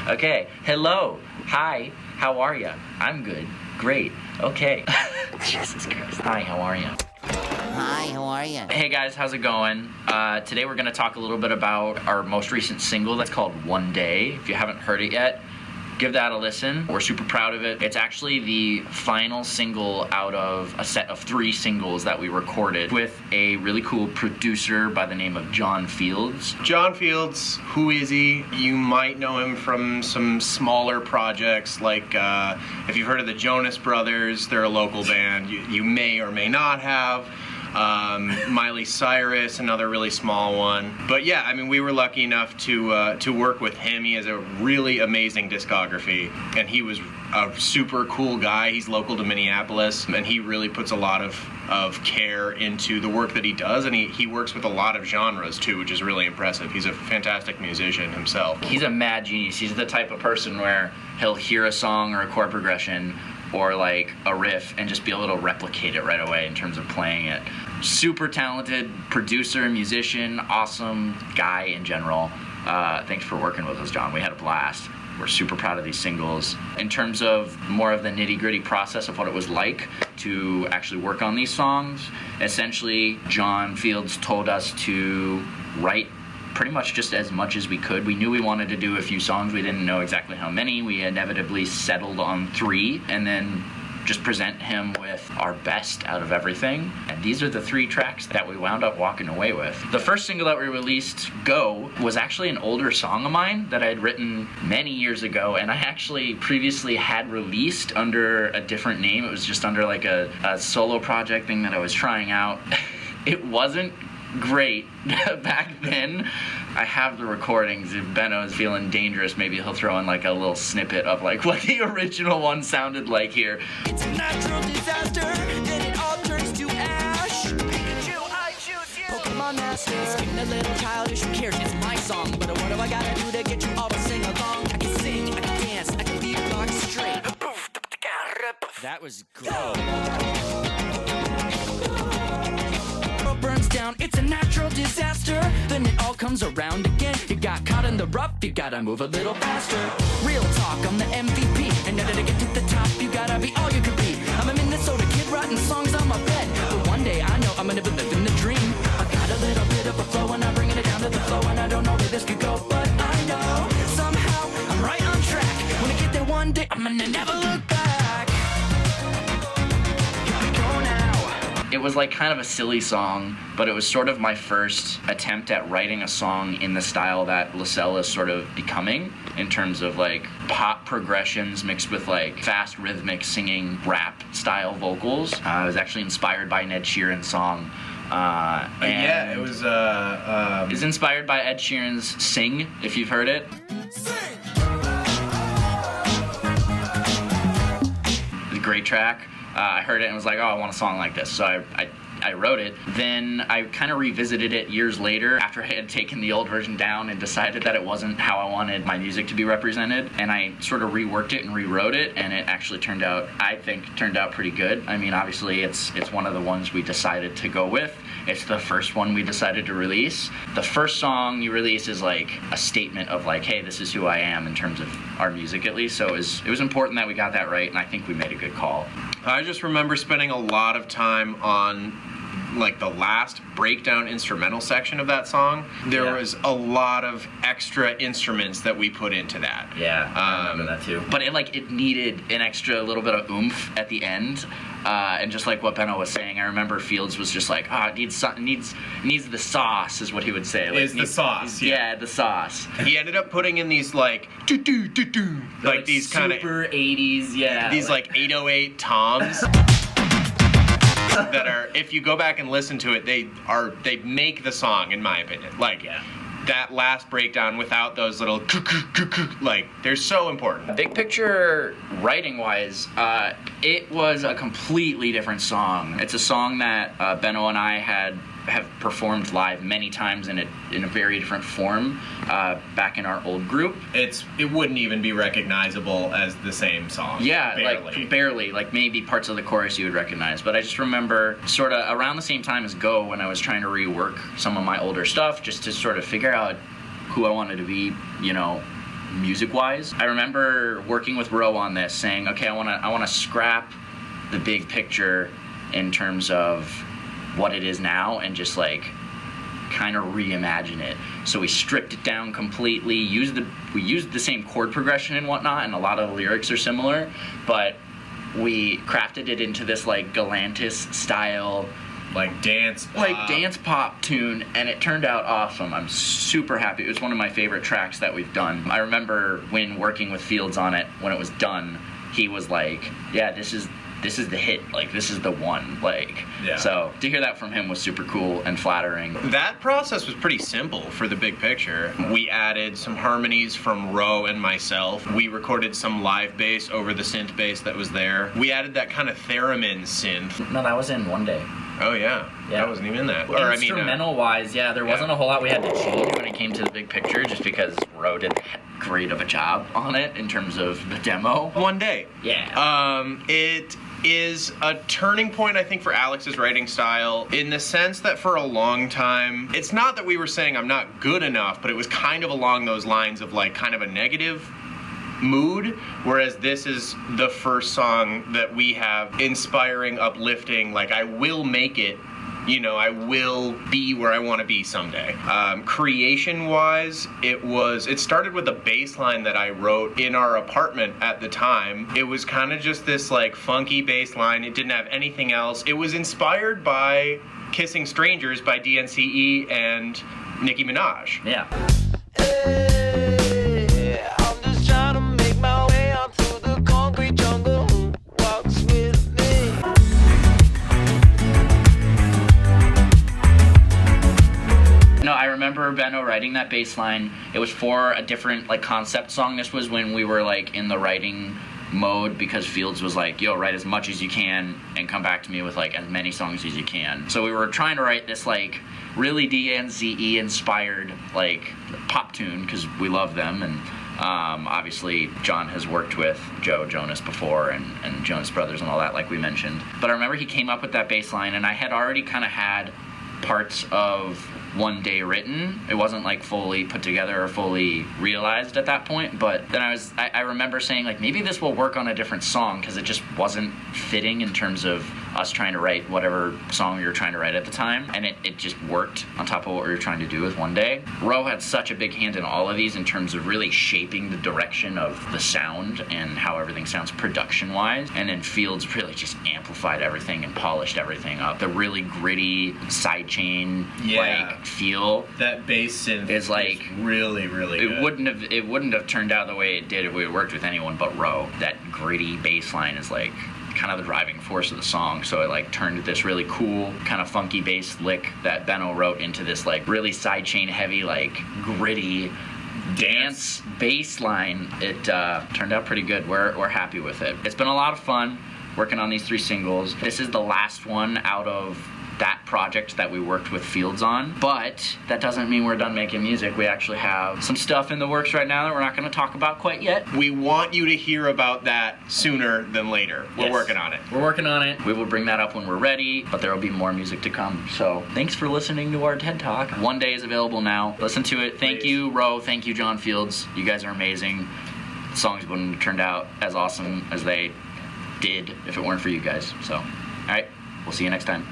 Okay, hello, hi, how are ya? I'm good, great, okay. Jesus Christ. Hi, how are ya? Hi, how are you? Hey guys, how's it going? Today we're gonna talk a little bit about our most recent single that's called One Day. If you haven't heard it yet, give that a listen. We're super proud of it. It's actually the final single out of a set of 3 singles that we recorded with a really cool producer by the name of John Fields. John Fields, who is he? You might know him from some smaller projects like if you've heard of the Jonas Brothers, they're a local band. You may or may not have. Miley Cyrus, another really small one. But yeah, I mean, we were lucky enough to work with him. He has a really amazing discography, and he was a super cool guy. He's local to Minneapolis, and he really puts a lot of care into the work that he does, and he works with a lot of genres too, which is really impressive. He's a fantastic musician himself. He's a mad genius. He's the type of person where he'll hear a song or a chord progression or like a riff and just be able to replicate it right away in terms of playing it. Super talented producer, musician, awesome guy in general. Thanks for working with us, John. We had a blast. We're super proud of these singles. In terms of more of the nitty-gritty process of what it was like to actually work on these songs, essentially John Fields told us to write pretty much just as much as we could. We knew we wanted to do a few songs. We didn't know exactly how many. We inevitably settled on 3 and then just present him with our best out of everything. And these are the 3 tracks that we wound up walking away with. The first single that we released, Go, was actually an older song of mine that I had written many years ago, and I actually previously had released under a different name. It was just under like a solo project thing that I was trying out. It wasn't great back then. I have the recordings. If Benno is feeling dangerous, maybe he'll throw in like a little snippet of like what the original one sounded like here. It's a natural disaster, then it all turns to ash. Pikachu, I choose you. Pokemon Master. It's getting a little childish, who cares? It's my song. But what do I gotta do to get you all to sing along? I can sing, I can dance, I can beatbox straight. That was great. Burns down, it's a natural disaster. Then it all comes around again. You got caught in the rough, you gotta move a little faster. Real talk, I'm the MVP. And now to get to the top, you gotta be all you can be. I'm a Minnesota kid writing songs on my bed. But one day I know I'm gonna be living the dream. I got a little bit of a flow and I'm bringing it down to the flow. And I don't know where this could go, but I know somehow I'm right on track. When I get there one day, I'm gonna never look back. It was like kind of a silly song, but it was sort of my first attempt at writing a song in the style that LaSalle is sort of becoming, in terms of like pop progressions mixed with like fast rhythmic singing rap style vocals. It was actually inspired by an Ed Sheeran song. Yeah, it was It's inspired by Ed Sheeran's Sing, if you've heard it. Sing. It's a great track. I heard it and was like, oh, I want a song like this. So I wrote it. Then I kind of revisited it years later after I had taken the old version down and decided that it wasn't how I wanted my music to be represented. And I sort of reworked it and rewrote it, and it actually turned out pretty good. I mean, obviously it's one of the ones we decided to go with. It's the first one we decided to release. The first song you release is like a statement of like, hey, this is who I am in terms of our music at least. So it was important that we got that right, and I think we made a good call. I just remember spending a lot of time on like the last breakdown instrumental section of that song. There was a lot of extra instruments that we put into that. Yeah, I remember that too. But it needed an extra little bit of oomph at the end. And just like what Benno was saying, I remember Fields was just like, it needs the sauce, is what he would say. Like, the sauce. Yeah, the sauce. He ended up putting in these like do like these kind of super 80s, yeah. These like 808 toms. That are, if you go back and listen to it, they make the song, in my opinion. Like, that last breakdown without those little like, they're so important. Big picture, writing-wise, it was a completely different song. It's a song that Benno and I have performed live many times in a very different form back in our old group. It wouldn't even be recognizable as the same song. Yeah, barely. like maybe parts of the chorus you would recognize. But I just remember sort of around the same time as Go, when I was trying to rework some of my older stuff just to sort of figure out who I wanted to be, music-wise. I remember working with Ro on this, saying, okay, I wanna scrap the big picture in terms of what it is now and just like kind of reimagine it. So we stripped it down completely, we used the same chord progression and whatnot, and a lot of the lyrics are similar, but we crafted it into this like Galantis style, like dance pop tune, and it turned out awesome. I'm super happy. It was one of my favorite tracks that we've done. I remember when working with Fields on it, when it was done, he was like, yeah, this is the hit, like this is the one, like, yeah. So to hear that from him was super cool and flattering. That process was pretty simple for the big picture. We added some harmonies from Ro and myself. We recorded some live bass over the synth bass that was there. We added that kind of theremin synth. No, that was in one day. Oh yeah, that wasn't even in that. Or instrumental wise, yeah, there wasn't a whole lot we had to change when it came to the big picture, just because Ro did great of a job on it in terms of the demo. One day. Yeah. It is a turning point, I think, for Alex's writing style, in the sense that for a long time, it's not that we were saying I'm not good enough, but it was kind of along those lines of like kind of a negative mood, whereas this is the first song that we have inspiring, uplifting, like I will make it, you know, I will be where I want to be someday. Creation wise, it started with a bass line that I wrote in our apartment at the time. It was kind of just this like funky bass line. It didn't have anything else. It was inspired by Kissing Strangers by DNCE and Nicki Minaj. Yeah. No, I remember Benno writing that bass line. It was for a different like concept song. This was when we were like in the writing mode, because Fields was like, yo, write as much as you can and come back to me with like as many songs as you can. So we were trying to write this like really DNZE inspired like pop tune, because we love them, and obviously John has worked with Joe Jonas before and Jonas Brothers and all that, like we mentioned. But I remember he came up with that bass line, and I had already kind of had parts of One Day written. It wasn't like fully put together or fully realized at that point, but then I remember saying like, maybe this will work on a different song, because it just wasn't fitting in terms of us trying to write whatever song we were trying to write at the time, and it just worked on top of what we were trying to do with One Day. Ro had such a big hand in all of these in terms of really shaping the direction of the sound and how everything sounds production wise, and then Fields really just amplified everything and polished everything up. The really gritty sidechain like feel, that bass synth is like really good. It wouldn't have turned out the way it did if we had worked with anyone but Ro. That gritty bass line is like kind of the driving force of the song, so it like turned this really cool kind of funky bass lick that Benno wrote into this like really sidechain heavy, like gritty dance bass line. It turned out pretty good. We're happy with it. It's been a lot of fun working on these 3 singles. This is the last one out of that project that we worked with Fields on, but that doesn't mean we're done making music. We actually have some stuff in the works right now that we're not going to talk about quite yet. We want you to hear about that sooner than later. We're working on it. We're working on it. We will bring that up when we're ready, but there will be more music to come. So thanks for listening to our TED Talk. One Day is available now. Listen to it. Thank you, Ro. Thank you, John Fields. You guys are amazing. The songs wouldn't have turned out as awesome as they did if it weren't for you guys. So, all right, we'll see you next time.